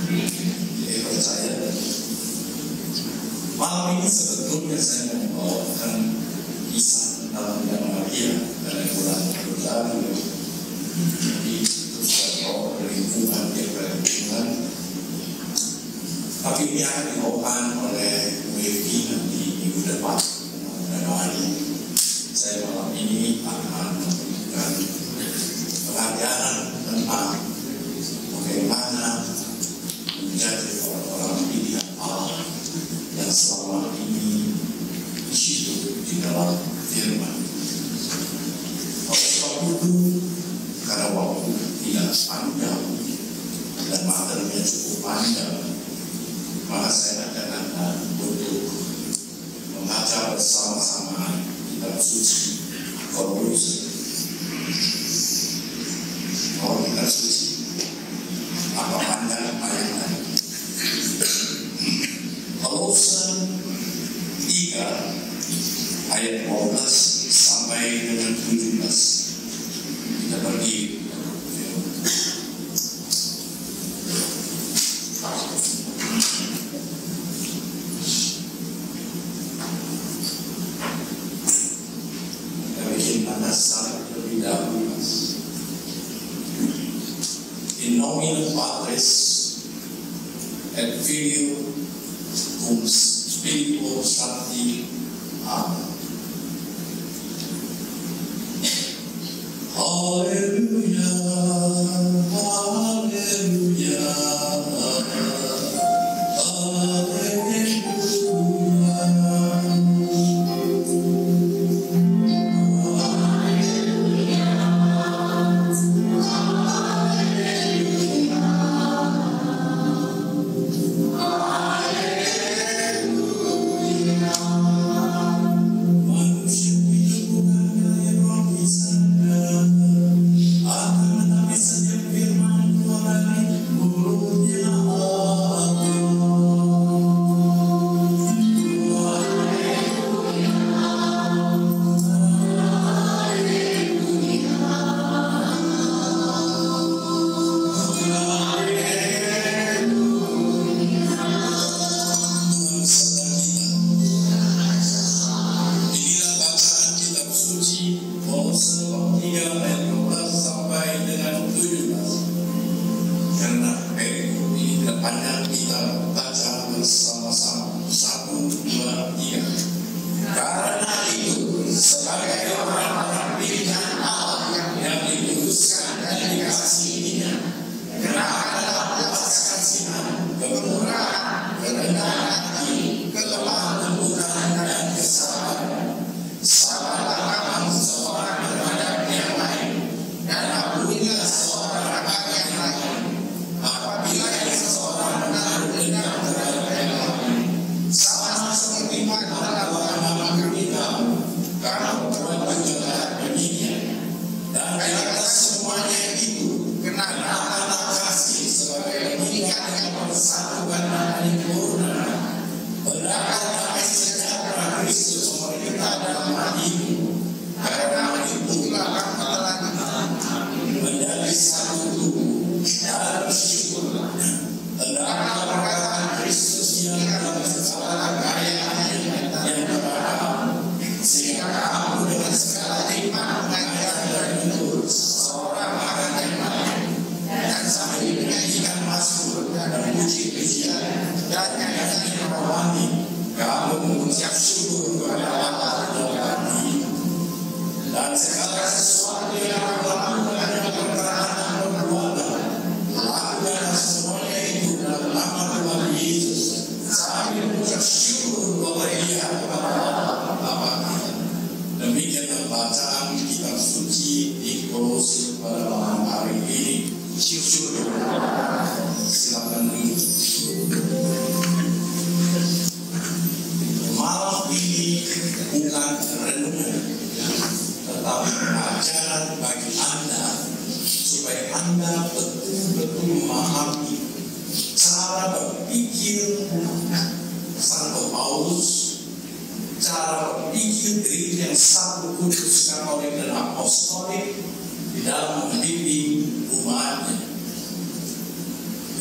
Jadi percaya. Malam ini sebetulnya saya membawakan kisah dalam yang Maria dari bulan Februari. Jadi itu sudah berhubungan dengan. Tapi ini akan dibawakan oleh WFI nanti minggu depan. Saya malam ini akan memberikan pelajaran tentang bagaimana menjadi orang-orang pilihan Allah yang selama ini hidup di dalam firman. Oleh sebab itu, karena waktu tidak panjang dan materinya cukup panjang, maka saya akan untuk membaca bersama-sama kitab suci Kolose. Kalau kitab suci apa panjang ayatnya? Kolose 3 ayat 12 sampai dengan 17. Kita pergi. In nomine Patris et Filio cum Spiritus Sancti. Amen. Haleluya, haleluya,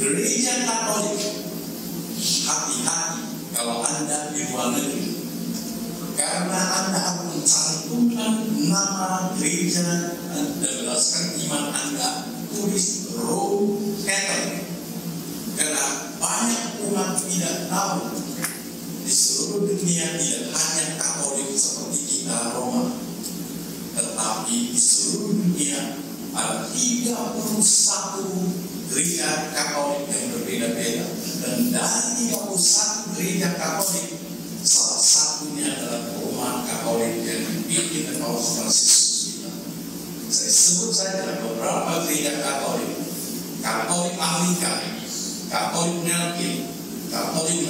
Gereja Katolik, hati-hati kalau Anda di luar negeri, karena Anda akan mencantumkan nama gereja dan berdasarkan iman Anda tulis Rome Catholic. Karena banyak umat tidak tahu di seluruh dunia tidak hanya Katolik seperti kita Roma, tetapi di seluruh dunia ada 31 gereja Katolik yang berbeda-beda, dan dari 31 gereja Katolik salah satunya adalah Roma Katolik yang dipimpin oleh Fransiskus. Saya sebut saja beberapa gereja Katolik: Katolik Anglikan, Katolik Melkin, Katolik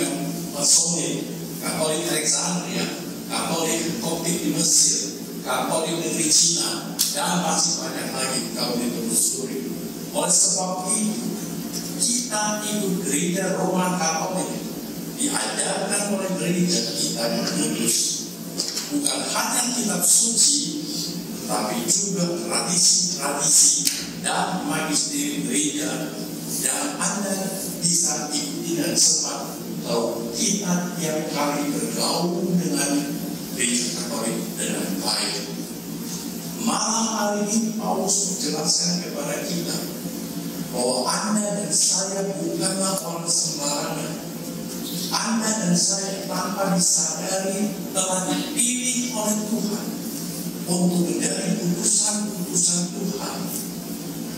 Masonic, Katolik Alexandria, Katolik Koptik di Mesir, Katolik negeri Cina, dan masih banyak lagi kalau ditelusuri. Oleh sebab itu, kita ikut gereja Roma Katolik, diajarkan oleh gereja kita yang kudus, bukan hanya kitab suci, tetapi juga tradisi-tradisi dan magisteri gereja yang Anda bisa ikuti dan sempat kalau kita tiap kali bergaul dengan gereja Katolik dengan baik. Malam hari ini Paulus menjelaskan kepada kita bahwa Anda dan saya bukanlah orang sembarangan. Anda dan saya tanpa disadari telah dipilih oleh Tuhan untuk menjadi utusan-utusan Tuhan,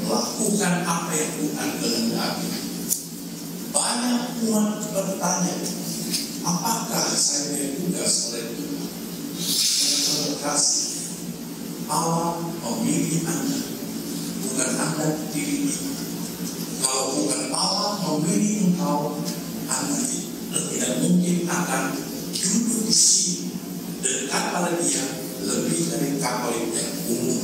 melakukan apa yang Tuhan kehendaki. Banyak umat bertanya, apakah saya ditugas oleh Tuhan? Terkasih, Allah memilih Anda, bukan Anda dipilih. Kalau bukan Allah memilih engkau, Anda tidak mungkin akan duduk di sini dekat pada Dia lebih dari Katolik yang umum.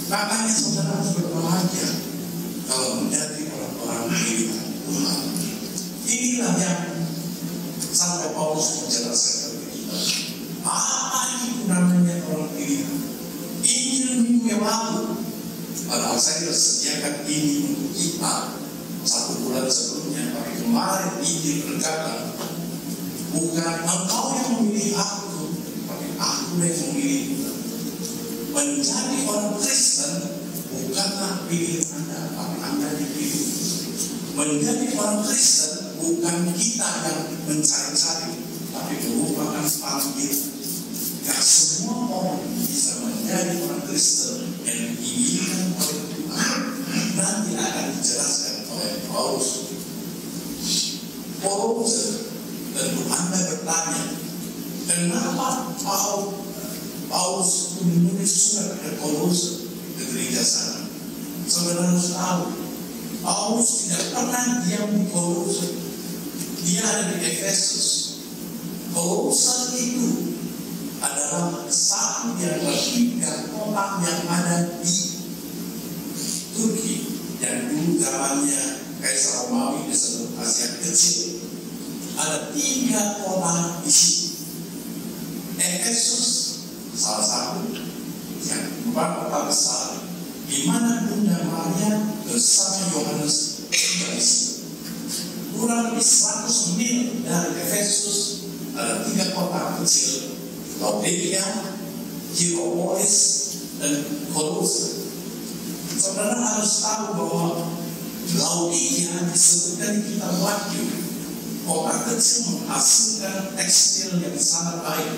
Makanya saudara harus berbahagia kalau menjadi orang-orang pilihan Tuhan. Inilah yang sampai Paulus menjelaskan kepada kita. Apa itu namanya orang pilihan? Injil minggu yang lalu, padahal saya sudah sediakan ini untuk kita 1 bulan sebelumnya, tapi kemarin Injil berkata, bukan engkau yang memilih aku, tapi aku yang memilih. Menjadi orang Kristen bukanlah pilihan Anda, tapi Anda dipilih. Menjadi orang Kristen bukan kita yang mencari-cari, tapi merupakan panggilan. Gak semua orang bisa menjadi orang Kristen yang diinginkan oleh Tuhan. Nanti akan dijelaskan oleh Paulus. Tentu Anda bertanya, kenapa Paulus menulis surat ke Kolose, ke gereja sana? Saudara harus tahu, Paulus tidak pernah diam di Kolose. Dia ada di Efesus. Kolose itu adalah satu di antara 3 kota yang ada di Turki, yang dulu zamannya Kaisar Romawi disebut Asia Kecil. Ada 3 kota di sini. Efesus salah satu, yang 4 kota besar, di mana Bunda Maria bersama Yohanes tinggal di sini. Kurang lebih 100 mil dari Efesus ada 3 kota kecil: Laodikia, Hierapolis, dan Kolose. Saudara harus tahu bahwa Laodikia disebutkan di kitab Wahyu, kota kecil menghasilkan tekstil yang sangat baik,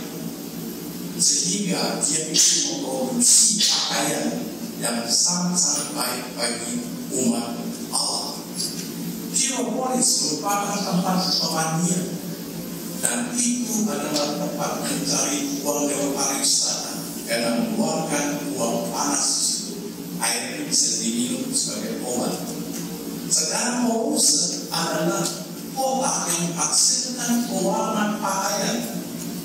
sehingga dia bisa memproduksi pakaian yang sangat-sangat baik bagi umat Allah. Hierapolis merupakan tempat pemandian, dan itu adalah tempat mencari uang lewat pariwisata, karena mengeluarkan uang panas. Airnya bisa diminum sebagai obat. Sedangkan Kolose adalah kota yang menghasilkan pewarna pakaian,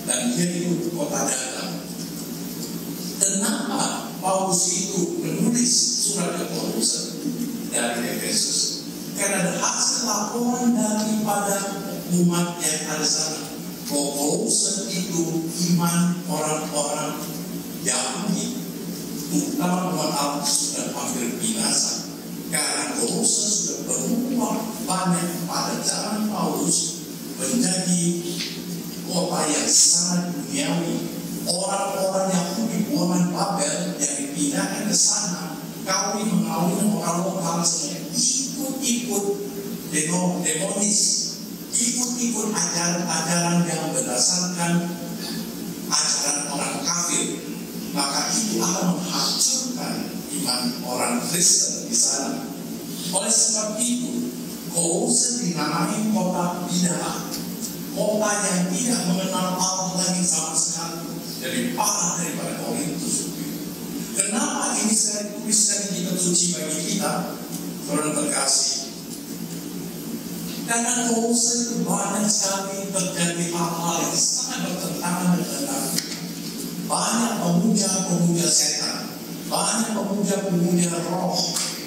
dan dia itu kota dagang. Kenapa Paulus itu menulis surat ke Kolose dari Efesus? Karena ada hasil laporan daripada umat yang ada sana. Kolose itu iman orang-orang Yahudi, terutama umat Allah sudah hampir binasa. Karena Kolose sudah berubah banyak pada zaman Paulus menjadi kota yang sangat duniawi. Orang-orang Yahudi buangan Babel yang dipindahkan ke sana, mengawin orang lokal semuanya, ikut-ikut demonis, ikut-ikut ajaran-ajaran yang berdasarkan ajaran orang kafir. Maka itu akan menghancurkan iman orang Kristen di sana. Oleh sebab itu, Kolose dinamai kota bidah, kota yang tidak mengenal Allah lagi sama sekali, lebih parah daripada Korintus. Kenapa ini saya tuliskan di kitab suci bagi kita, saudara terkasih? Karena Kolose itu banyak sekali terjadi hal-hal yang sangat bertentangan dengan banyak pemuja-pemuja setan, banyak pemuja-pemuja roh.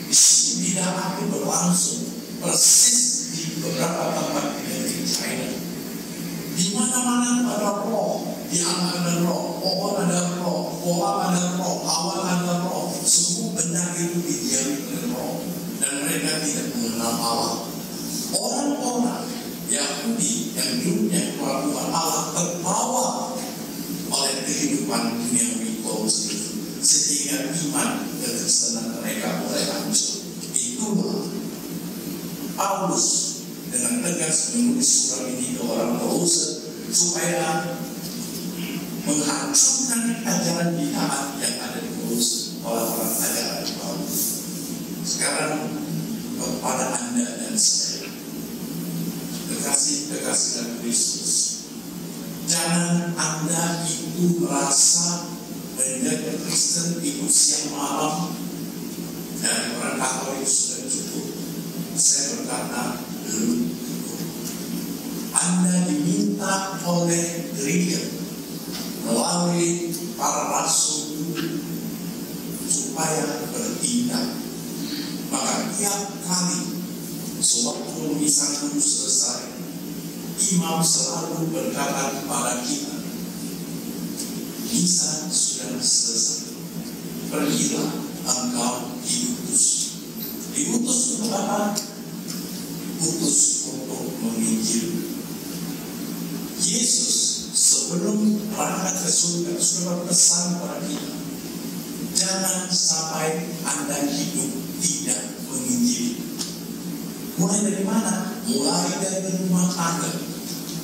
Di sini bidah itu berlangsung persis di beberapa tempat di negeri China. Di mana-mana ada roh, di angka ada roh, pohon ada roh, kolam ada roh, awan ada roh. Semua benda itu didiami oleh roh, dan mereka tidak mengenal Allah. Orang-orang Yahudi yang dulunya melakukan Allah terbawa oleh kehidupan duniawi Kolose itu, sehingga iman kekristenan mereka mulai hancur. Itulah Paulus dengan tegas menulis surat ini ke orang Kolose supaya menghancurkan ajaran bidah yang ada di Kolose, orang-orang ajaran Paulus. Sekarang kepada Anda dan saya, kekasih dan Kristus, jangan Anda itu merasa menjadi Kristen ikut siang malam dan orang Katolik sudah cukup. Saya berkata belum cukup. Anda diminta oleh gereja melalui para rasul supaya bertindak. Maka tiap kali sewaktu misa kudus selesai, imam selalu berkata kepada kita, misa sudah selesai, pergilah engkau diutus. Diutus untuk apa? Diutus untuk menginjil. Yesus sebelum berangkat ke surga sudah berpesan kepada kita, jangan sampai Anda hidup tidak menginjil. Mulai dari mana? Mulai dari rumah tangga.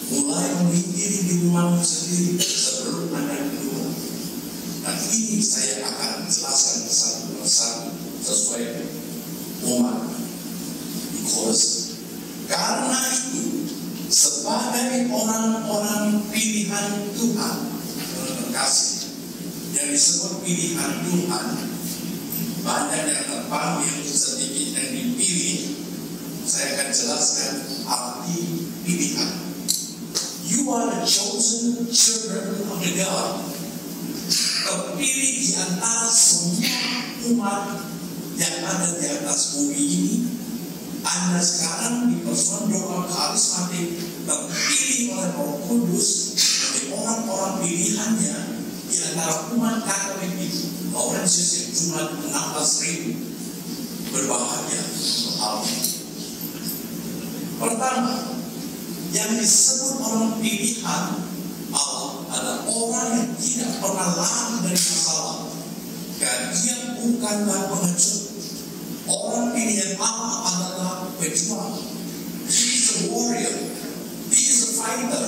Mulai menginjili di rumahmu sendiri sebelum Anda keluar. Dan ini saya akan jelaskan satu persatu sesuai umat di Kolose. Karena itu, sebagai orang-orang pilihan Tuhan, terkasih, yang disebut pilihan Tuhan, banyak yang terpanggil, sedikit yang dipilih. Saya akan jelaskan arti pilihan. You are the chosen children of the God. Terpilih di antara semua umat yang ada di atas bumi ini. Anda sekarang di persekutuan doa karismatik terpilih oleh Roh Kudus sebagai orang-orang pilihannya di antara umat Katolik itu. Laurentius yang cuma 16.000 berbahagia untuk hal ini. Pertama, yang disebut orang pilihan Allah adalah orang yang tidak pernah lari dari masalah, karena dia bukanlah pengecut. Orang pilihan Allah adalah pejuang. He is a warrior. He is a fighter.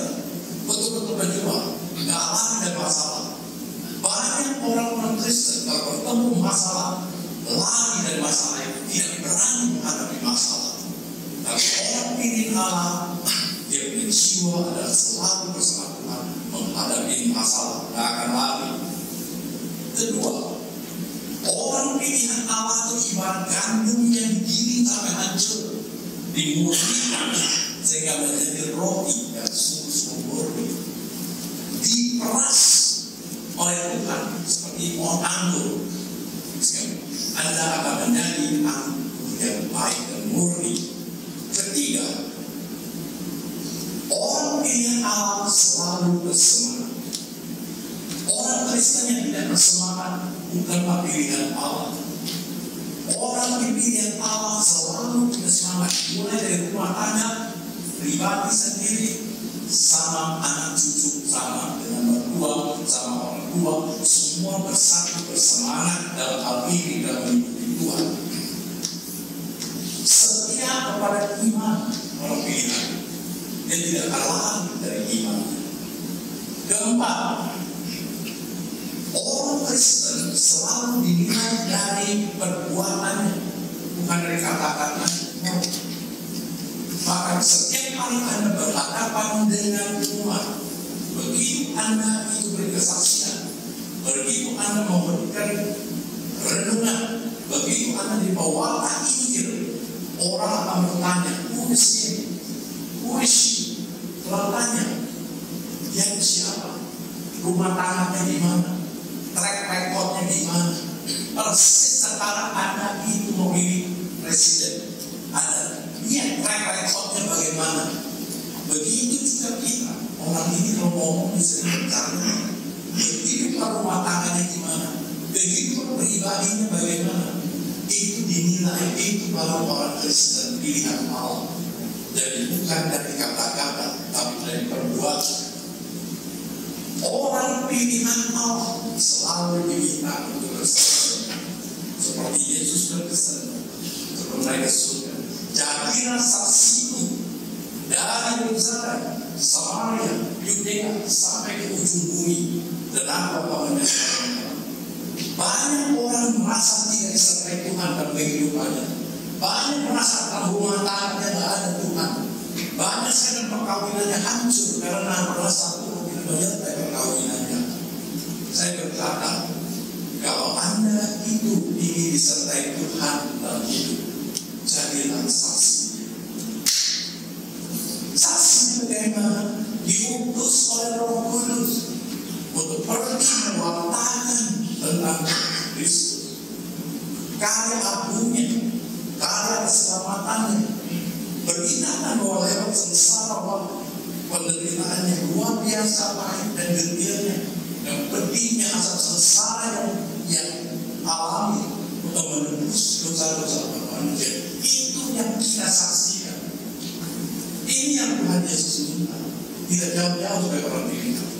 Betul-betul pejuang. Tidak lari dari masalah. Banyak orang-orang Kristen kalau bertemu masalah, lari dari masalah itu, tidak berani menghadapi masalah. Tapi orang pilih Allah, dia punya jiwa adalah selalu bersama Tuhan menghadapi masalah, tidak akan lari. Kedua, orang pilihan Allah itu ibarat gandum yang digiling sampai hancur, dimurnikan sehingga menjadi roti yang sungguh-sungguh murni, diperas oleh Tuhan seperti pohon anggur. Anda akan menjadi anggur yang baik dan murni. Ketiga, orang pilihan Allah selalu bersemangat. Orang Kristen yang tidak bersemangat bukanlah pilihan Allah. Orang Orang pilihan Allah selalu punya semangat, mulai dari rumah tangga, pribadi sendiri, sama anak cucu, sama dengan mertua, sama orang tua, semua bersatu bersemangat dalam hal ini dalam mengikuti Tuhan. Setia kepada iman orang pilihan, dia tidak kalah dari iman. Keempat, orang Kristen selalu dinilai dari perbuatannya, bukan dari kata-katanya. Maka setiap kali Anda berhadapan dengan Tuhan, begitu Anda itu berkesaksian, begitu Anda memberikan renungan, begitu Anda dibawa Injil, orang akan bertanya, who is he? Who is she? Telah tanya, dia siapa? Rumah tangganya di mana? Track recordnya di mana? Persis sekarang Anda itu memilih presiden, ada dia track recordnya bagaimana? Begitu juga kita, orang ini kalau ngomong bisa dipercaya. Begitu rumah tangganya gimana? Begitu pribadinya bagaimana? Itu dinilai, itu baru orang Kristen pilihan Allah. Jadi bukan dari kata-kata, tapi dari perbuatan. Orang pilihan Allah selalu diminta untuk bersaksi. Seperti Yesus berpesan untuk naik ke surga. Jadilah saksiku dari Yerusalem, Samaria, Yudea sampai ke ujung bumi. Dan apa menyaksikan? Banyak orang merasa tidak disertai Tuhan dalam kehidupannya. Banyak merasa dalam rumah tangganya tidak ada Tuhan. Banyak sekali perkawinannya hancur karena merasa Tuhan tidak menyertai perkawinannya. Saya berkata, kalau Anda itu ingin disertai Tuhan dalam hidup, jadilah saksi. Saksi bagaimana? Diutus oleh Roh Kudus untuk pergi mewartakan tentang Kristus, karya agungnya, karya keselamatannya, beritakan bahwa lewat sengsara penderitaannya luar biasa pahit dan getirnya, dan pedihnya asap sengsara yang alami untuk menebus dosa-dosa manusia. Itu yang kita saksikan. Ini yang Tuhan Yesus minta. Tidak jauh-jauh sebagai orang pilihan.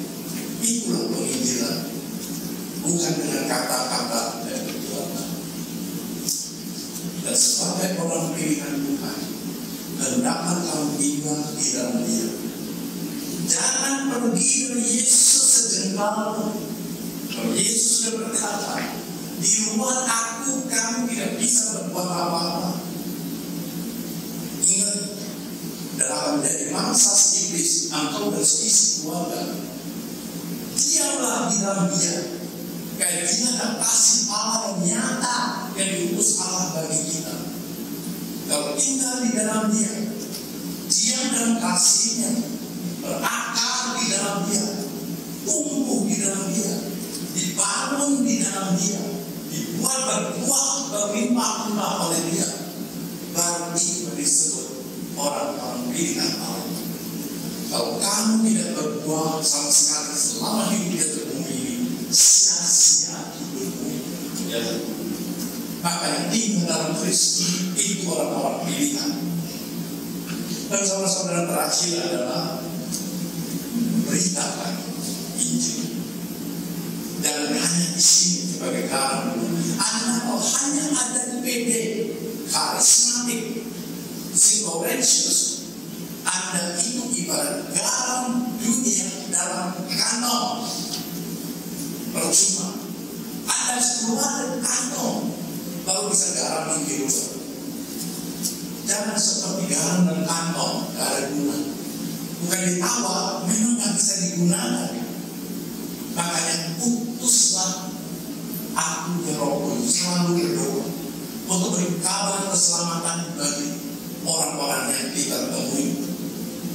Itulah penginjilan, bukan dengan kata-kata dan perbuatan. Dan sebagai orang pilihan Tuhan, hendaklah kamu tinggal di dalam Dia. Jangan pergi dari Yesus sejengkal. Kalau Yesus sudah berkata, di luar aku kamu tidak bisa berbuat apa-apa. Ingat, dalam dari mangsa iblis, engkau berselisih keluarga. Diamlah di dalam Dia. Kayak dia ada kasih Allah yang nyata yang diutus Allah bagi kita. Kalau tinggal di dalam Dia, diam dalam kasihnya, berakar di dalam Dia, tumbuh di dalam Dia, dibangun di dalam Dia, dibuat berbuah berlimpah-limpah oleh Dia, baru itu disebut orang-orang pilihan Allah. Kalau kamu tidak berbuah sama sekali selama hidup di atas bumi ini, sia-sia hidupmu. Ya. Maka yang tinggal dalam Kristus itu orang-orang pilihan. Dan saudara-saudara terakhir adalah beritakan Injil. Jangan hanya di sini sebagai garam. Anda kalau hanya ada di PD, karismatik, psikorensius, Anda itu ibarat garam dunia dalam kantong. Percuma. Anda harus keluar dari kantong baru bisa garam di kehidupan. Jangan seperti garam dan kantong, gak ada guna. Bukan ditawar, memang gak bisa digunakan. Makanya utuslah aku ya Roh Kudus, selalu berdoa untuk beri kabar keselamatan bagi orang-orang yang kita temui.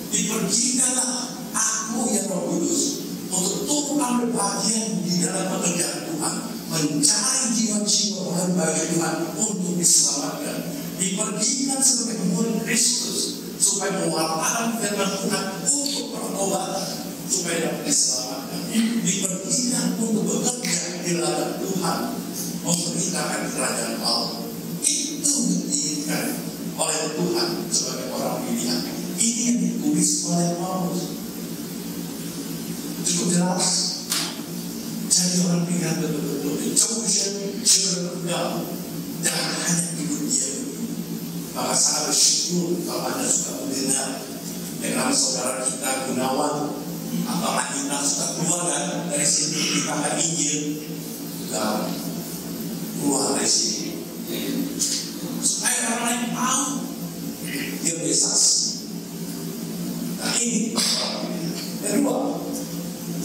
Dipergikanlah aku ya Roh Kudus untuk turut ambil bagian di dalam pekerjaan Tuhan, mencari jiwa-jiwa orang bagi Tuhan untuk diselamatkan. Dipergikan sebagai murid Kristus supaya mewartakan firman Tuhan untuk pertobatan supaya dapat diselamatkan. Dipergikan untuk bekerja di ladang Tuhan, memberitakan kerajaan Allah. Itu itu diinginkan oleh Tuhan sebagai orang pilihan. Ini yang ditulis oleh Paulus. Cukup jelas. Jadi orang pilihan betul-betul the chosen children of God. Jangan hanya hidup dia. Maka sangat bersyukur kalau Anda suka mendengar dengan saudara kita Gunawan atau kita suka keluar dari sini kita akan Injil dan keluar dari sini supaya orang lain tahu dia boleh saksi. Nah ini kedua,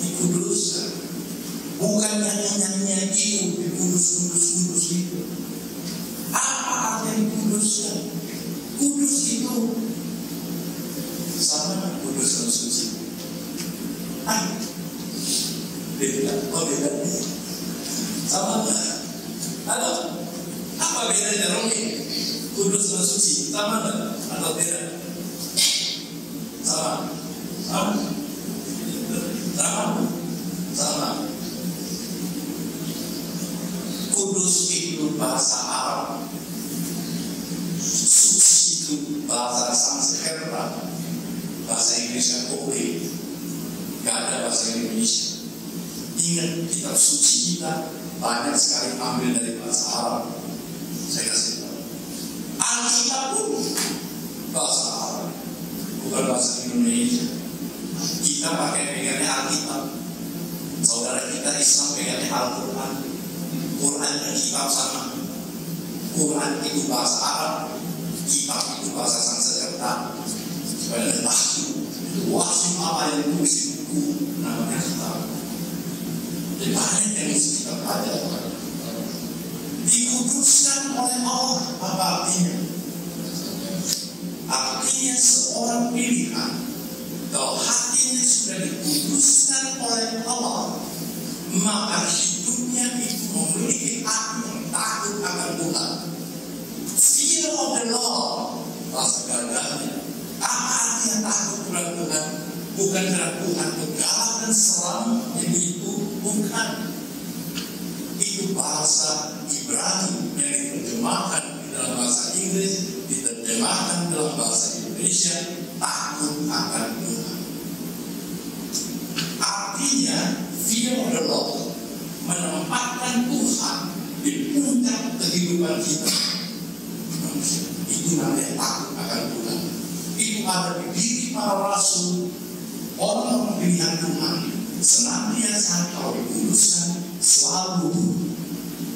dikuduskan. Bukan nyanyi-nyanyian itu dikudus itu. Apa artinya dikuduskan? Kudus itu sama kudus dan suci. Beda. Oh beda. Sama nggak? Halo? Apa bedanya Romi? Kudus dan suci sama nggak? Atau beda? Sama. Sama. Sama. Sama. Kudus itu bahasa Arab. Suci itu bahasa Sanskerta. Bahasa Inggrisnya Kowe. Gak ada bahasa Indonesia. Ingat kitab suci kita banyak sekali ambil dari bahasa Arab. Saya kasih tahu. Alkitab pun bahasa Arab, bukan bahasa Indonesia. Kita pakai pegangannya Alkitab. Saudara kita Islam pegangannya Al-Quran. Quran dan kitab sama. Quran itu bahasa Arab, kitab itu bahasa Sanskerta. Supaya ada tahu wajib apa yang ditulis di buku namanya kitab. Jadi banyak yang mesti kita pelajari. Dikuduskan oleh Allah. Apa artinya? Artinya seorang pilihan. Kalau hatinya sudah dikuduskan oleh Allah, maka hidupnya itu memiliki hati yang takut akan Tuhan. Fear of the Lord. Bahasa gagahnya. Apa artinya takut kepada Tuhan? Bukan karena Tuhan bergalak dan seram, itu bukan. Itu bahasa Ibrani yang diterjemahkan di dalam bahasa Inggris, diterjemahkan dalam bahasa Indonesia, takut akan Tuhan. Artinya, fear of the Lord menempatkan Tuhan di puncak kehidupan kita. Itu namanya takut akan Tuhan. Itu ada di diri para rasul, orang pilihan Tuhan, senantiasa kalau dikuduskan selalu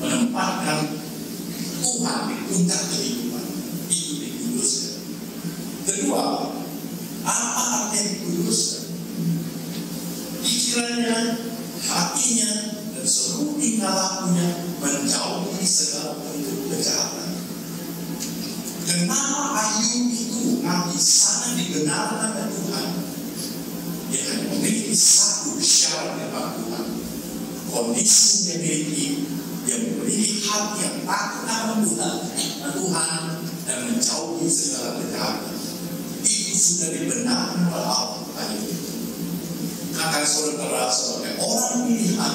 menempatkan Tuhan di puncak kehidupan. Itu dikuduskan. Kedua, apa artinya dikuduskan? Pikirannya, hatinya, dan seluruh tingkah lakunya menjauhi segala bentuk kejahatan. Kenapa Ayub itu nabi sangat dibenarkan oleh Tuhan? Dia hanya memiliki satu syarat dengan Tuhan. Kondisi yang dimiliki, dia memiliki hati yang takut akan Tuhan dan menjauhi segala kejahatan. Itu sudah dibenarkan oleh Allah. Maka saudara sebagai orang pilihan,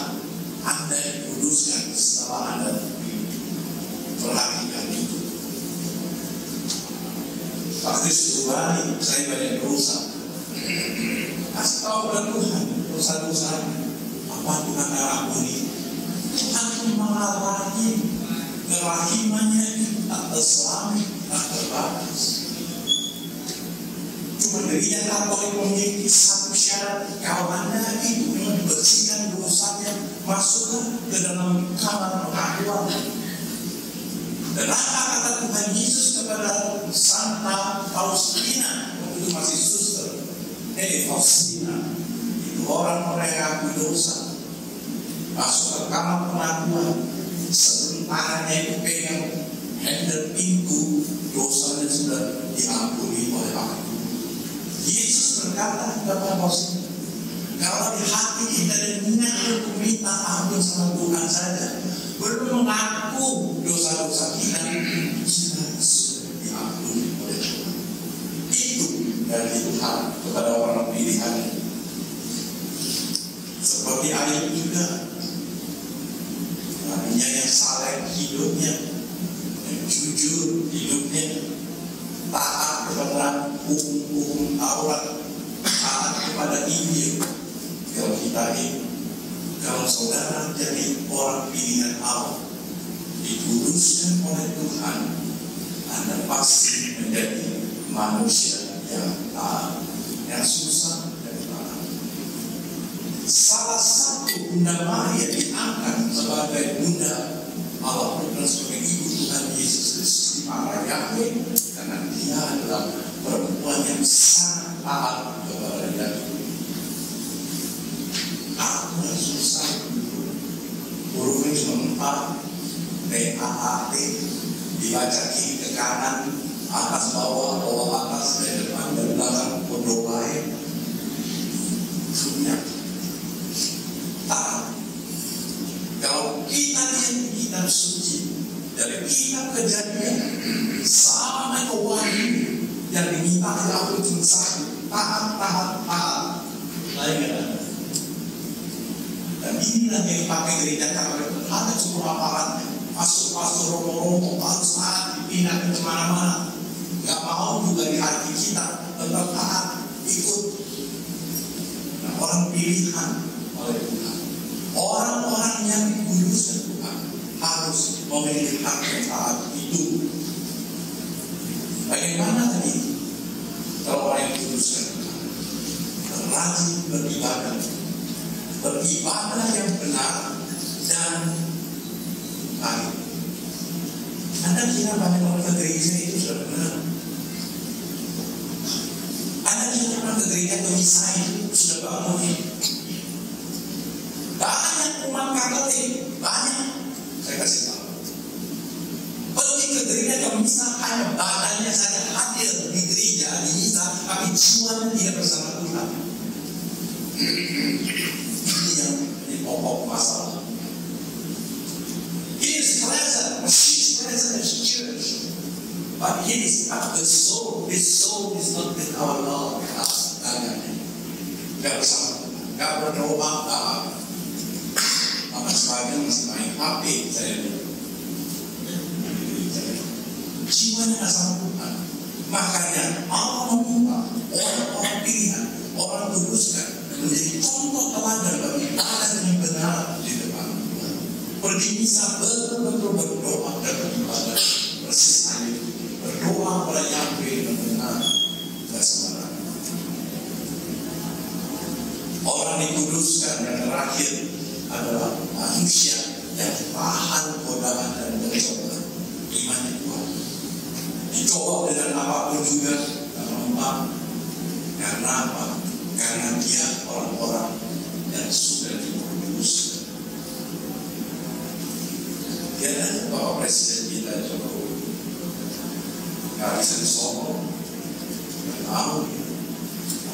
Anda dikuduskan setelah Anda perhatikan itu. Pasti sebalik saya banyak dosa. Kasih tahu kepada Tuhan dosa-dosa apa Tuhan ampuni. Tuhan memarahi kerahimannya tak terselami, tak terbatas. Cuma dirinya Katolik memiliki satu syarat, kalau Anda itu membersihkan dosanya, masuklah ke dalam kamar pengakuan. Dan apa kata Tuhan Yesus kepada Santa Faustina, waktu itu masih suster, Faustina, itu orang mereka berdosa, masuk ke kamar pengakuan, sebelum tangannya itu pegang handle pintu, dosanya sudah diampuni oleh Allah. Yesus berkata kepada Faustina, kalau di hati kita ada niat untuk minta ampun sama Tuhan saja, belum mengaku dosa-dosa kita, sudah diampuni oleh Tuhan. Itu dari Tuhan kepada orang pilihan. Seperti Ayub juga, nabinya yang saleh hidupnya, yang jujur, Taurat, taat kepada Injil. Kalau saudara jadi orang pilihan Allah, dikuduskan oleh Tuhan, Anda pasti menjadi manusia yang taat, yang susah dari taat. Salah satu Bunda Maria diangkat sebagai Bunda Allah dan sebagai Ibu Tuhan Yesus Kristus di para Yahweh, karena dia adalah perempuan yang sangat taat kepada Yahweh. Aku yang susah hurufnya cuma 4 T-A-A-T, dibaca kiri ke kanan, atas bawah, bawah atas, dari depan dan belakang, berdoa punya taat. Kalau kita lihat kitab suci dari kitab Kejadian sampai ke Wahyu, yang diminta Allah cuma satu, taat. Lain. Dan inilah yang dipakai gereja Katolik. Ada cukup aparatnya, pastor romo-romo harus taat, dipindah ke mana-mana. Gak mau juga di hati kita tetap taat, ikut. Nah, orang pilihan oleh Tuhan, orang-orang yang dikuduskan Tuhan harus memiliki hak yang taat itu. Bagaimana tadi kalau orang yang dikuduskan Tuhan rajin beribadah yang benar dan baik. Anda kira banyak orang ke gereja itu sudah benar? Anda kira orang ke gereja ke misa itu sudah bangun? Banyak umat Katolik, banyak. Saya kasih tahu. Pergi ke gereja ke misa hanya badannya saja hadir di gereja, di misa, tapi jiwanya tidak bersama Tuhan. Ini yang menjadi pokok masalah. He is present, she's present as church, but he is at the soul. His soul is not with our Lord. Gak bersama Tuhan, gak berdoa, maka sebagian masih main HP. Saya lihat jiwanya gak sama Tuhan. Makanya Allah meminta orang-orang pilihan, orang kuduskan menjadi contoh teladan bagi taat yang benar di depan Tuhan. Pergi misa betul-betul berdoa dan beribadah persis aja, berdoa pada Yahweh yang benar dan sembarangan. Orang dikuduskan yang terakhir adalah manusia yang tahan godaan dan pencobaan imannya kuat. Dicoba dengan apapun juga dan memang. Karena apa? Karena dia orang-orang yang sudah dikuduskan. Dia tanya Bapak Presiden kita Jokowi, gak bisa disombong, gak tahu.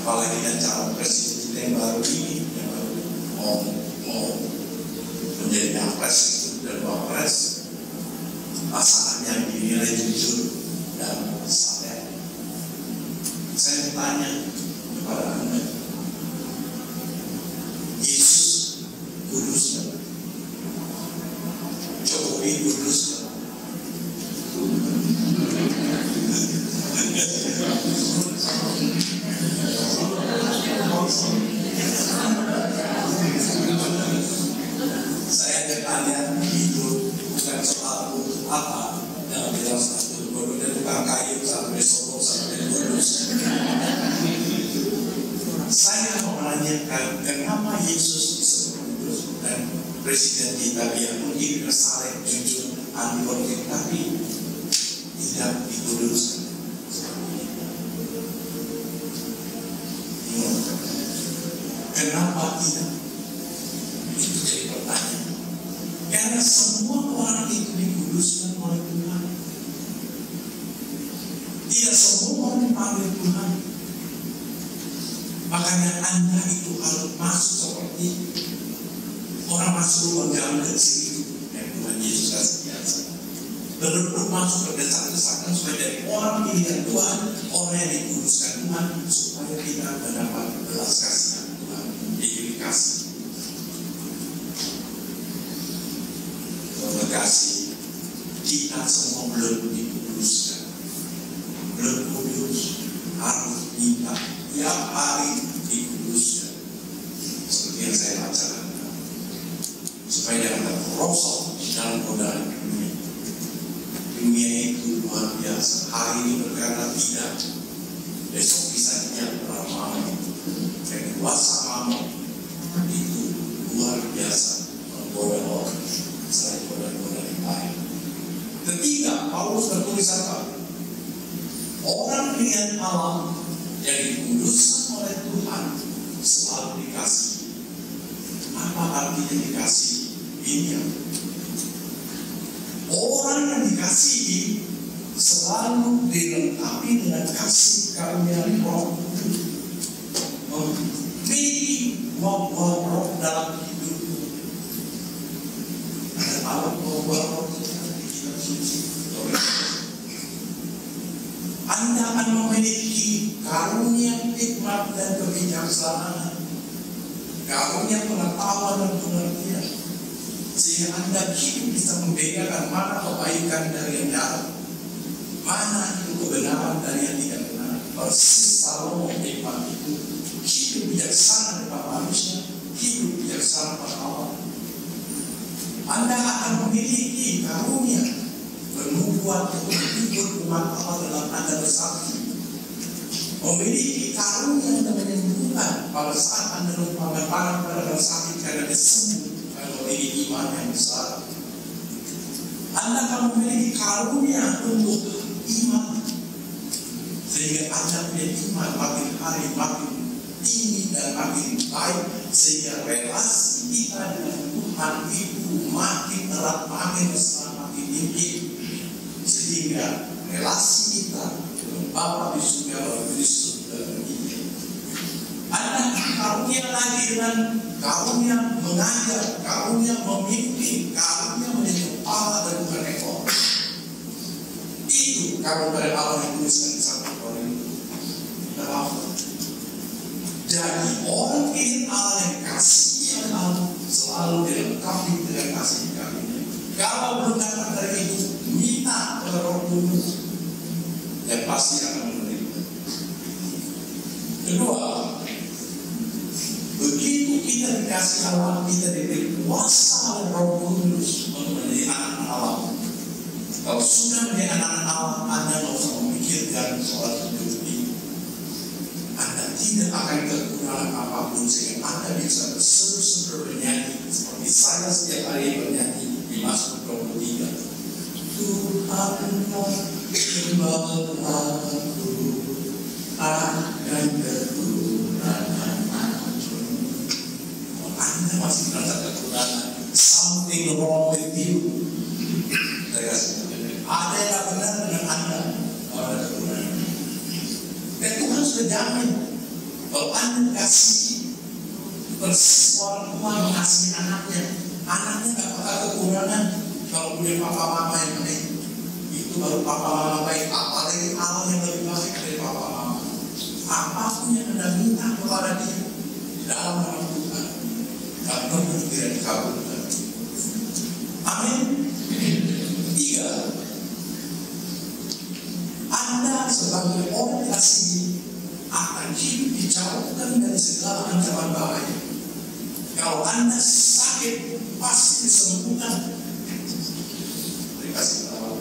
Apalagi dengan calon presiden kita yang baru ini, yang baru mau menjadi Wapres dan Wapres, pasangannya dinilai jujur dan sadar. Saya bertanya kepada Anda, Yesus kudus kan? Jokowi kudus kan? Saya bertanya itu bukan soal untuk apa, yang bilang satu bodoh dan tukang kayu sampai Solo sampai Kudus. Saya mau menanyakan kenapa Yesus disebut kudus dan presiden kita yang mungkin saleh, jujur, anti konflik, tapi tidak dikuduskan. Kenapa tidak? Itu jadi pertanyaan. Karena semua orang itu dikuduskan oleh Tuhan. Tidak semua orang dipanggil Tuhan. Makanya Anda itu harus masuk seperti orang masuk lubang jalan kecil itu yang Tuhan Yesus kasih biasa. Berebut masuk ke desa-desa supaya jadi orang pilihan Tuhan, orang yang dikuduskan Tuhan, supaya kita mendapat belas kasihan Tuhan, diberi kasih. Terima kasih. Kita semua belum dikuduskan, belum kudus, harus minta setiap hari dikuduskan. Seperti yang saya bacakan, supaya jangan terperosok di dalam godaan dunia. Dunia itu luar biasa. Hari ini berkata tidak, besok bisa dia beramai. Kuasa mamon itu luar biasa menggoda orang, selain goda-goda yang lain. Ketiga, Paulus bertulis apa? Orang dengan Allah yang dikuduskan oleh Tuhan selalu dikasih. Apa artinya dikasih? Ini orang yang dikasihi selalu dilengkapi dengan kasih karunia Roh Kudus. Memiliki buah-buah roh dalam hidupmu. Ada apa buah-buah roh di kitab suci? Anda akan memiliki karunia hikmat dan kebijaksanaan, karunia pengetahuan dan pengertian, sehingga Anda hidup bisa membedakan mana kebaikan dari yang jahat, mana itu kebenaran dari yang tidak benar. Persis Salomo hikmat itu hidup bijaksana depan manusia, hidup bijaksana pada Allah. Anda akan memiliki karunia bernubuat untuk hidup umat Allah dalam Anda bersaksi, memiliki karunia untuk menyembuhkan pada saat Anda merupakan pada sakit karena disembuh kalau memiliki iman yang besar. Anda akan memiliki karunia untuk iman, sehingga Anda punya iman makin hari makin tinggi dan makin baik, sehingga relasi kita dengan Tuhan itu makin erat, makin besar, makin intim, sehingga relasi kita dengan Bapa di surga dan Kristus dalam kita. Anda karunia lagi dengan karunia mengajar, karunia memimpin, karunia menjadi kepala dan bukan ekor. Itu karunia Allah yang tuliskan di 1 Korintus. Jadi orang ingin Allah yang kasih oleh Allah selalu dilengkapi dengan kasih karunia. Kalau belum dapat dari itu, minta oleh Roh Kudus, yang pasti akan menerima. Kedua, begitu kita dikasih Allah, kita diberi kuasa oleh Roh Kudus untuk menjadi anak Allah. Kalau sudah menjadi anak Allah, Anda tidak usah memikirkan soal hidup ini. Anda tidak akan kekurangan apapun, sehingga Anda bisa berseru-seru bernyanyi seperti saya setiap hari bernyanyi di Mazmur 23. Tuhanlah gembalaku, akan kekurangan-Mu. Anda masih merasa kekurangan, something wrong with you. Ada yang benar dengan Anda, kalau ada kekurangan. Dan Tuhan sudah jamin, kalau Anda dikasihi, persis orang tua mengasihi anaknya, anaknya gak bakal kekurangan. Kalau punya papa mama yang baik, itu baru papa mama baik. Apalagi Allah yang lebih baik dari papa mama. Apapun yang Anda minta kepada Dia dalam nama Tuhan, gak pernah tidak dikabulkan. Amin. 3. Anda sebagai orang dikasihi akan hidup dijauhkan dari segala ancaman bahaya. Kalau Anda sakit, pasti disembuhkan. Dikasih tahu,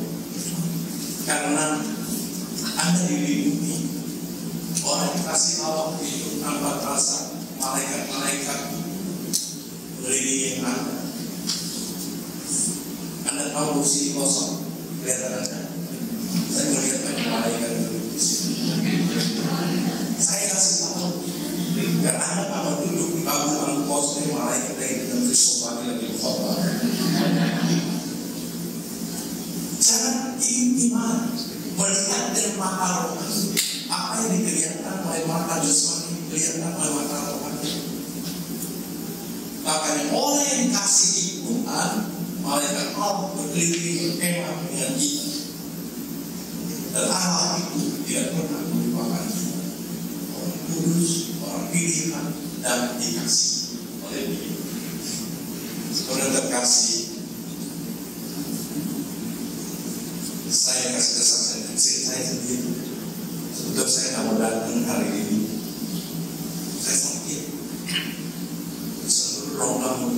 karena Anda dilindungi. Orang dikasih Allah itu tanpa terasa malaikat-malaikat melindungi Anda. Anda tahu kursi kosong, kelihatan Anda. Saya melihat banyak malaikat di sini. Saya kasih tahu, biar Anda kalau duduk di bangku kosong, malaikat dari dalam sofa lagi khotbah. Jangan ingin iman melihat dengan mata rohani. Apa yang dikelihatan oleh mata jasmani kelihatan oleh mata rohani. Bahkan oleh yang dikasihi Tuhan, malaikat Allah berkeliling berkemah dengan kita. Dan Allah itu tidak pernah melupakan kita. Orang kudus, orang pilihan, dan dikasih oleh Dia. Saudara terkasih, saya kasih kesaksian kecil saya sendiri. Sebetulnya saya tidak mau datang hari ini,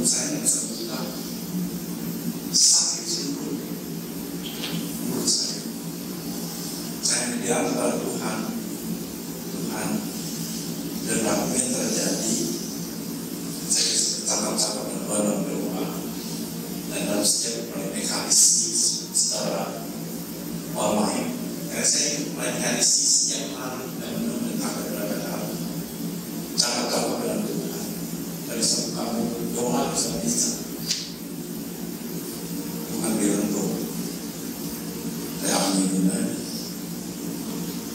saya nggak bisa buka. Sakit seluruh mulut saya. Saya bilang kepada Tuhan, Tuhan, dan apa yang terjadi, saya cakap-cakap dalam doa, dan dalam setiap mekanisme secara online. Karena saya mekanisme setiap hari dan menemukan beberapa cakap-cakap dalam doa. Dari sebab kamu doa bisa bisa. Tuhan bilang doa. Saya amin dan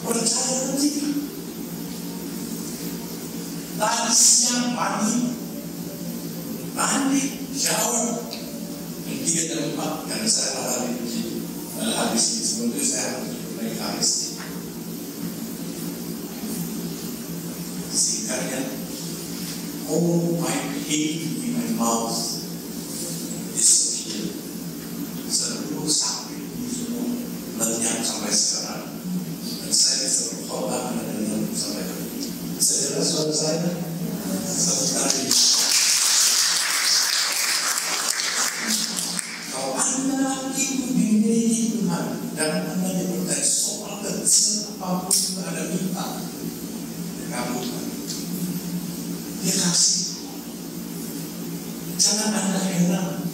percaya dan tidak. Tadi siang mandi, shower, dan 3 dan 4 karena saya habis ini sebelum saya mulai habis. Singkatnya, all my pain in my mouth disappeared. Seluruh sakit ini semua lenyap sampai sekarang, dan saya bisa berkhotbah dengan sampai hari ini. Saudara saya, sebentar ini. Kalau Anda itu dimiliki Tuhan dan Anda diberkati soal kecil apapun yang Anda minta, kamu Dia kasih. Jangan Anda heran.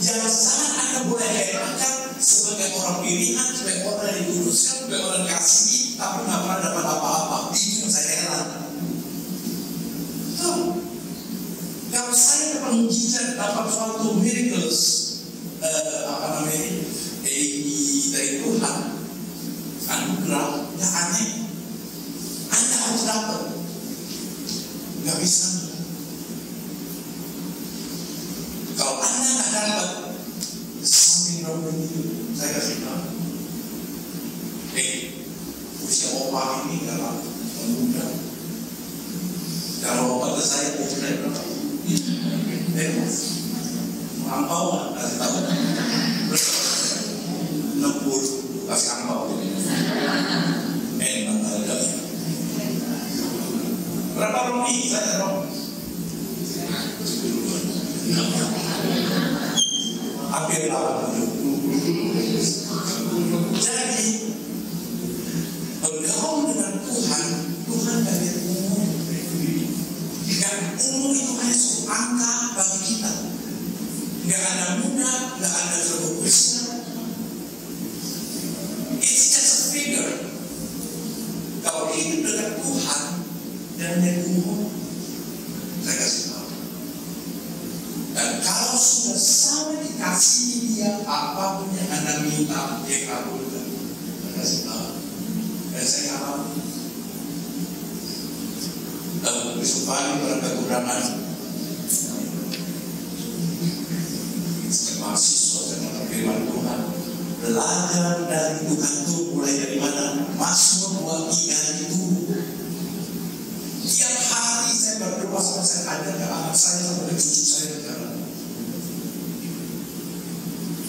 Jangan sangat Anda boleh herankan sebagai orang pilihan, sebagai orang yang diuruskan, sebagai orang kasih, tapi nggak pernah dapat apa-apa. Itu yang saya heran. Kalau saya dapat mujizat, dapat suatu miracles, dari Tuhan, anugerah, yang aneh, Anda harus dapat. Nggak bisa. Kalau Anda nggak dapat, something wrong with you. Saya kasih tahu. Usia opa ini nggak muda. Kalau opa ke saya umurnya berapa? Angpau nggak? Kasih tahu. 60 kasih angpau. Enak ada. Berapa Romi? Saya Romi. Hampir 80. Jadi bergaul dengan Tuhan, Tuhan dari umur. Dan umur itu hanya suatu angka bagi kita. Nggak ada muda, nggak ada terberusia. It's just a figure. Kalau hidup dengan Tuhan dan dari umur, saya kasih tahu. Dan kalau sudah sama dikasih dia apapun yang Anda minta, dia kabulkan. Saya kasih tahu. Dan saya alami. Dalam kesukaan pada kekurangan. Mahasiswa dengan firman Tuhan, belajar dari Tuhan itu mulai dari mana? Mazmur 23 itu. Tiap hari saya berdoa sampai saya ajar ke anak saya sampai cucu saya berjalan.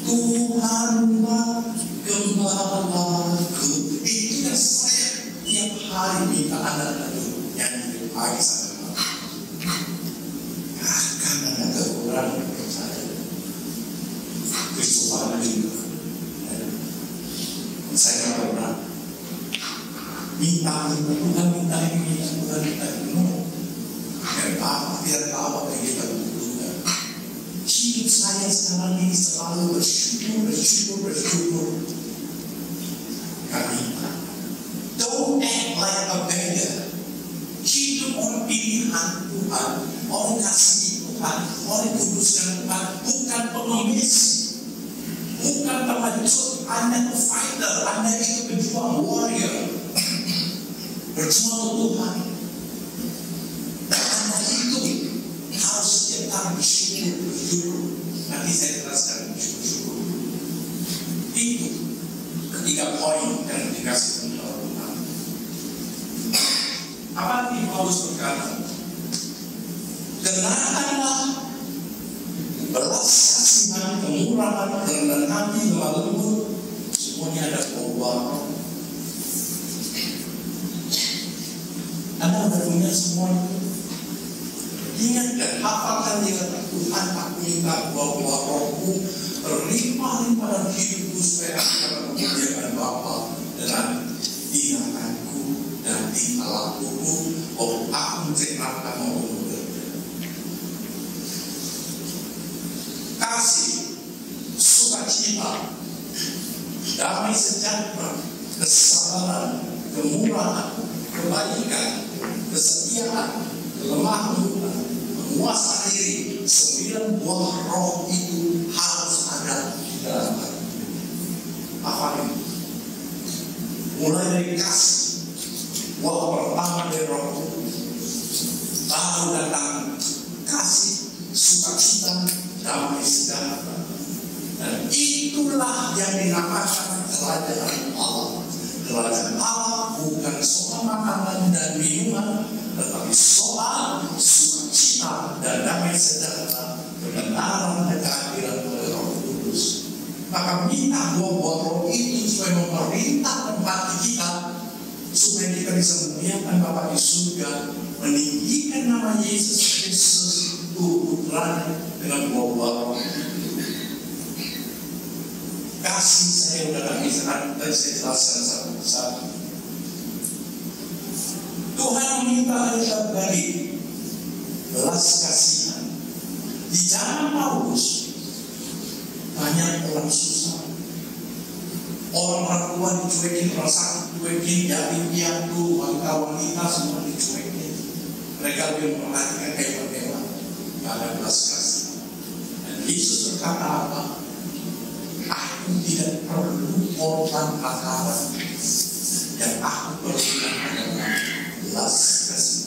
Tuhanlah gembalaku. Itu yang saya tiap hari minta anak itu nyanyi pagi sampai malam. Akan ada kekurangan. Kesukaan juga. Saya nggak pernah minta Tuhan, minta ini, Tuhan minta ini. Biar tahu apa yang kita butuhkan. Hidup saya sekarang ini selalu bersyukur. Kami don't act like a beggar. Hidup orang pilihan Tuhan, orang kasih Tuhan, orang kuduskan Tuhan, bukan pengemis. Bukan pengecut, Anda itu fighter, Anda itu pejuang, warrior. Berjuang untuk Tuhan. Dan Anda itu harus setiap kali bersyukur. Nanti saya jelaskan bersyukur. Itu ketiga poin yang dikasih oleh Tuhan. Apa yang Paulus berkata? Kenakanlah belas kasihan, kemurahan, kerendahan hati, lemah lembut, semuanya ada perubahan. Anda punya semua itu. Ingat dan hafalkan dia, Tuhan, aku minta buah-buah Rohmu berlimpah-limpah dalam hidupku supaya aku dapat memuliakan Bapa dengan tindakanku dan tingkah lakuku, bahwa aku menceritakan maupun bekerja. Kasih, sukacita, damai sejahtera, kesabaran, kemurahan, kebaikan, kesetiaan, kelemah lembut, menguasai diri. 9 buah roh itu harus ada di dalam hati. Apa itu? Mulai dari kasih, buah pertama dari roh kudus, lalu datang kasih, sukacita, damai sejahtera, dan itulah yang dinamakan kerajaan Allah. Kerajaan Allah bukan soal makanan dan minuman, tetapi soal sukacita dan damai sejahtera, kebenaran dan keadilan oleh Roh Kudus. Maka minta buah-buah roh itu supaya memerintahkan hati kita, supaya kita bisa memuliakan Bapa di surga, meninggikan nama Yesus Kristus Putranya dengan buah-buah roh itu. Kasih saya udah gak bisa, tadi saya jelaskan satu persatu. Tuhan meminta kita bagi belas kasihan. Di zaman Paulus banyak orang susah, orang tua dicuekin, orang sakit dicuekin, yatim piatu, wanita semua dicuekin. Mereka lebih memperhatikan hewan-hewan, gak ada belas kasihan. Dan Yesus berkata apa? Aku tidak perlu korban bakaran, yang aku perlukan adalah belas kasihan.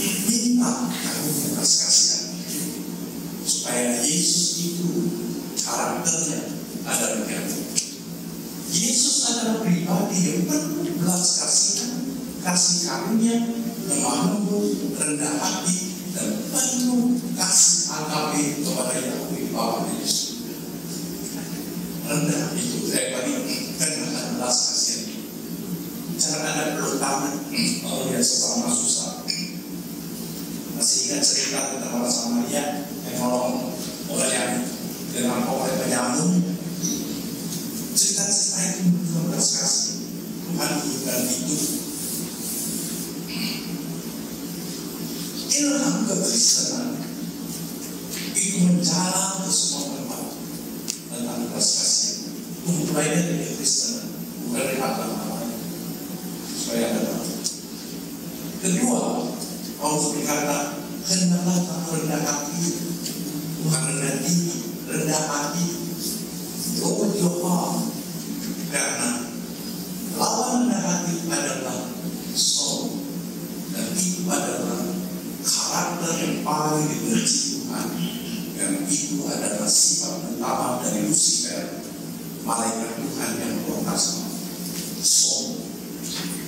Minta kamu belas kasihan, supaya Yesus itu karakternya ada di kamu. Yesus adalah pribadi yang penuh belas kasihan, kasih karunia, lemah lembut, rendah hati, dan penuh kasih agape kepada Yahweh Bapa Yesus. Rendah itu saya bagi dengan belas kasihan. Jangan ada perutama kalau dia sesama susah. Masih ingat cerita tentang orang Samaria yang nolong orang yang dengan orang penyamun. Cerita-cerita itu benar belas kasih. Tuhan bukan itu. Ilham kekristenan itu menjalan ke semua tempat tentang belas kasih. Mulai dari kekristenan, bukan dari agama lain, supaya ada tahu. Kedua, Paulus berkata, hendaklah kamu rendah hati, bukan rendah diri, rendah hati. Lower your heart, karena lawan rendah hati adalah sombong, dan itu adalah karakter yang paling dibenci Tuhan, karena itu adalah sifat utama dari Lucifer, malaikat Tuhan yang berkuasa. Sombong.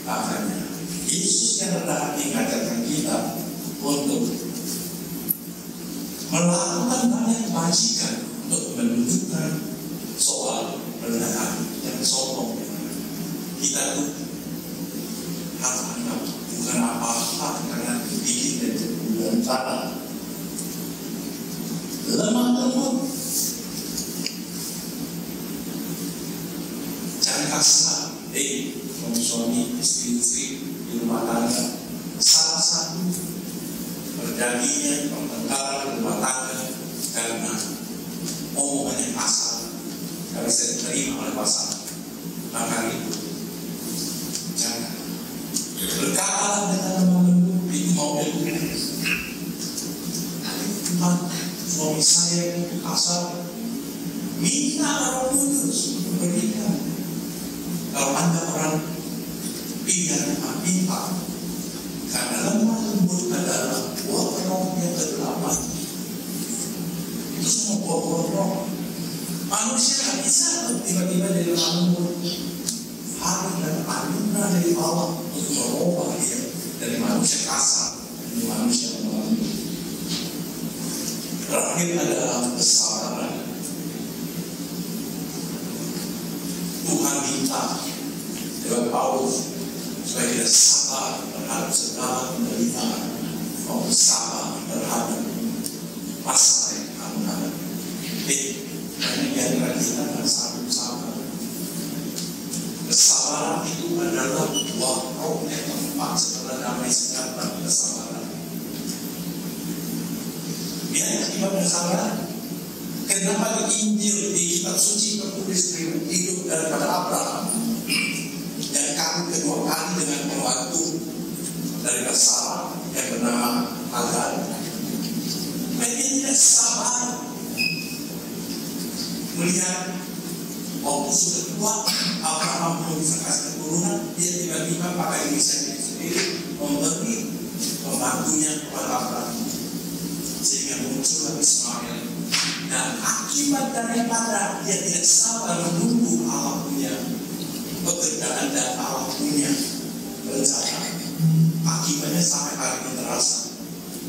Makanya Yesus yang rendah hati mengajarkan kita untuk melakukan banyak kebajikan untuk menunjukkan soal rendah hati yang sombong. Kita tuh harus anggap bukan apa-apa karena bikin dan bulan tanah. Lemah lembut, jangan kasar. Suami istri di rumah tangga, salah satu terjadinya pertengkaran rumah tangga karena omongan yang kasar, karena saya diterima oleh pasangan. Maka itu jangan berkata dengan lemah lembut di mobil. Tuhan, suami saya itu kasar, minta Roh Kudus memberikan. Kalau Anda orang pilihan minta, karena lemah lembut adalah buah roh yang ke-8. Itu semua buah roh. Manusia tak bisa tiba-tiba dari lemah lembut. Harus dan anugerah dari Allah untuk merubah dia dari manusia kasar menjadi manusia lemah lembut. Terakhir adalah kesabaran. Tuhan minta lewat Paulus supaya kita sabar terhadap segala sabar terhadap masalah yang kamu hadapi. Karena kita harus sabar. Kesabaran itu adalah buah roh yang tempat setelah damai sejahtera kesabaran. Biar kita bersabar. Kenapa di Injil, di kitab suci tertulis hidup daripada Abraham dan kamu kedua kali dengan pembantu dari Sarah yang bernama Hagar. Mereka tidak sabar melihat waktu sudah tua, Abraham belum bisa kasih keturunan, dia tiba-tiba pakai inisiatif sendiri memberi pembantunya kepada Abraham sehingga muncullah Ismail. Dan akibat daripada dia tidak sabar menunggu Allah punya pekerjaan dan Allah punya rencana, akibatnya sampai hari ini terasa.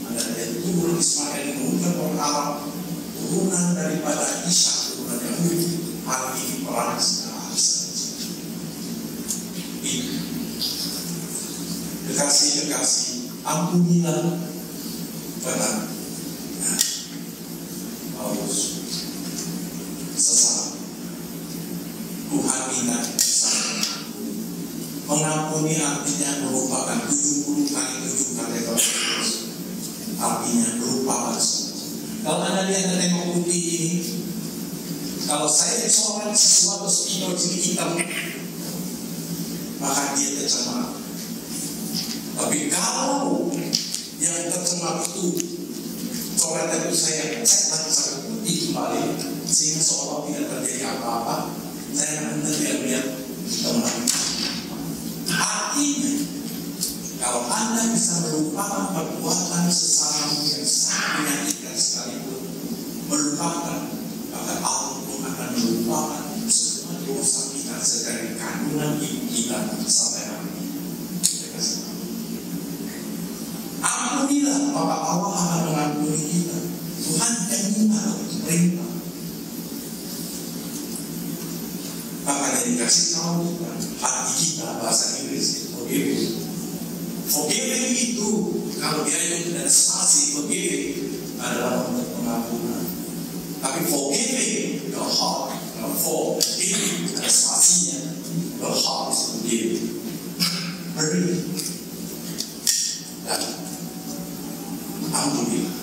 Ada dia turun Ismail menurunkan orang Arab, turunan daripada Ishak, turunan Yahudi, hari ini perang secara habis. Ini kekasih-kekasih, ampunilah karena Paulus sesat. Tuhan minta mengampuni, artinya merupakan 70 kali 7 kategori. Artinya merupakan semua. Kalau Anda lihat tembok putih ini, kalau saya coret sesuatu spidol ciri hitam, maka dia tercemar. Tapi kalau yang tercemar itu coret itu saya sangat putih kembali, sehingga seolah tidak terjadi apa-apa, saya akan lihat teman. Artinya, kalau Anda bisa melupakan perbuatan sesamamu yang sangat menyakitkan sekalipun, melupakan, maka Allah pun akan melupakan semua dosa kita dari kandungan ibu kita sampai hari ini. Ampunilah, maka Allah akan mengampuni kita. Tuhan yang minta untuk perintah. Maka dikasih tahu Tuhan, hati kita, bahasa Inggris forgiving. Forgiving itu, kalau dia itu tidak spasi, forgiving adalah untuk pengampunan. Tapi forgiving, your heart, not forgiving, ada spasinya, your heart is forgiving. Beri dan ampunilah.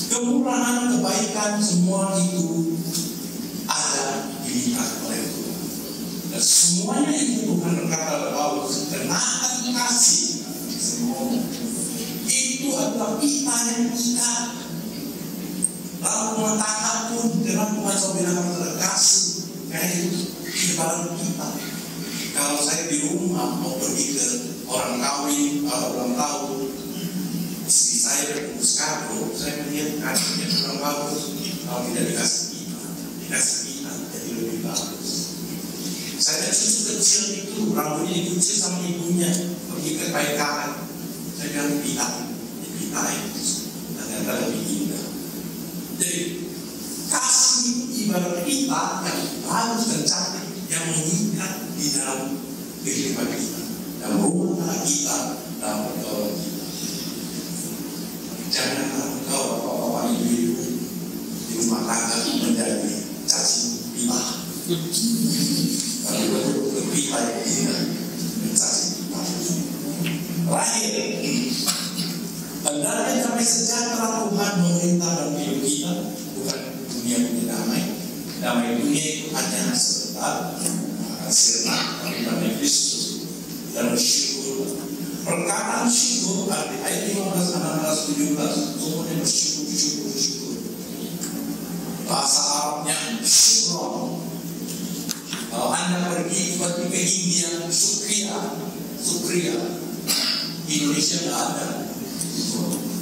Kemurahan, kebaikan, semua itu ada dilihat oleh Tuhan. Dan semuanya itu Tuhan berkata Paulus, kenakan kasih semua itu adalah kita yang kita. Lalu rumah tangga pun dengan Tuhan saudara terkasih kayak itu kepada kita. Kalau saya di rumah mau pergi ke orang kawin atau ulang tahun, istri saya berbungkus kado, saya melihat kadonya kurang bagus. Kalau tidak dikasih kita jadi lebih bagus. Saya cucu kecil itu rambutnya dikucil sama ibunya, pergi ke PKN, saya bilang dipitain ternyata lebih indah. Jadi kasih itu ibarat kita yang bagus dan cantik yang mengikat di dalam kehidupan kita, dalam rumah tangga kita, dalam pergaulan kita. Janganlah engkau bapak-bapak ibu-ibu di rumah tangga menjadi cacing pita. Kalau betul-betul pita yang tidak mencacing pita. Terakhir, hendaknya damai sejahtera Tuhan memerintah dalam hidup kita, bukan dunia punya damai. Damai dunia itu hanya sebentar, akan sirna, tapi damai Kristus dan bersyukur. Perkataan syukur arti ayat 15, 16, 17 semuanya bersyukur. Bahasa Arabnya syukron. Kalau Anda pergi seperti ke India, sukriya. Indonesia tidak ada.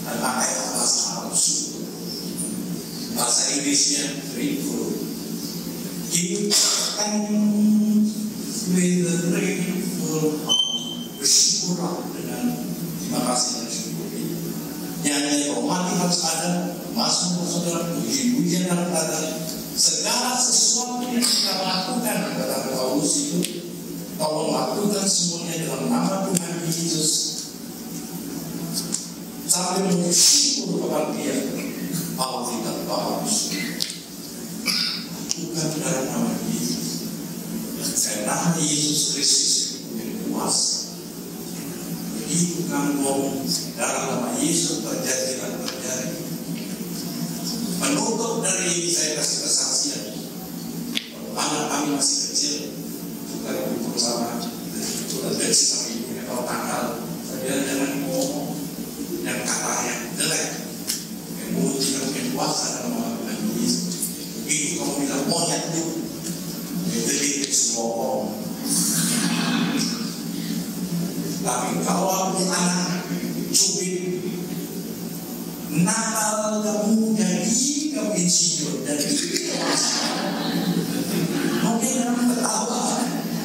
Dan pakai bahasa Arab syukur. Bahasa Inggrisnya grateful. Give thanks with a grateful heart. Bersyukurlah dengan terima kasih dan syukur ini. Nyanyi rohani harus ada, masuk saudara, puji-pujian harus ada. Segala sesuatu yang kita lakukan kata Paulus itu, tolong lakukan semuanya dalam nama Tuhan Yesus. sampai mengisimu kepada dia. Allah tidak harus bukan dalam nama Yesus. Karena Yesus Kristus yang kuasa. Begitu kamu ngomong dalam nama Yesus terjadi dan terjadi. Penutup dari ini saya kasih kesaksian. Anak kami masih kecil, juga ibu bersama, sudah kecil sama ibunya kalau tanggal, saya jangan ngomong dan kata yang jelek, yang mulut tidak berkuasa dalam nama Yesus. Begitu kamu bilang monyet itu, itu semua orang. Tapi kalau aku anak cubit, nakal kamu jadi kamu insinyur dan itu mungkin kamu ketawa.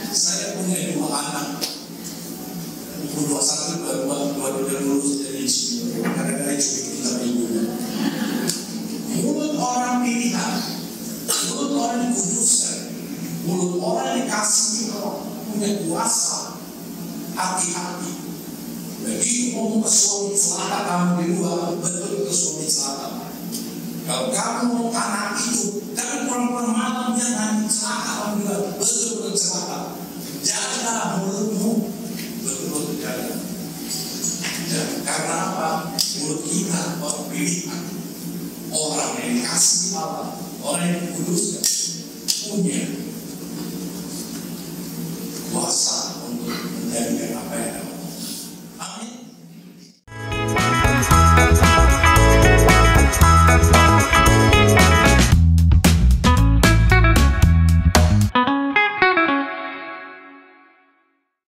Saya punya 2 anak, 21 baru lulus jadi insinyur karena cubit kita ibunya. Mulut orang pilihan, mulut orang dikuduskan, mulut orang dikasih punya kuasa. Hati-hati. Begitu ngomong ke suami celaka kamu di luar, betul ke suami celaka. Kalau kamu mau anak itu, jangan pulang-pulang malam dia nanti celaka kamu juga, betul-betul celaka. Jaga mulutmu, betul-betul jaga. Ya, karena apa? Mulut kita orang pilihan, orang yang dikasih Allah, orang yang dikuduskan, punya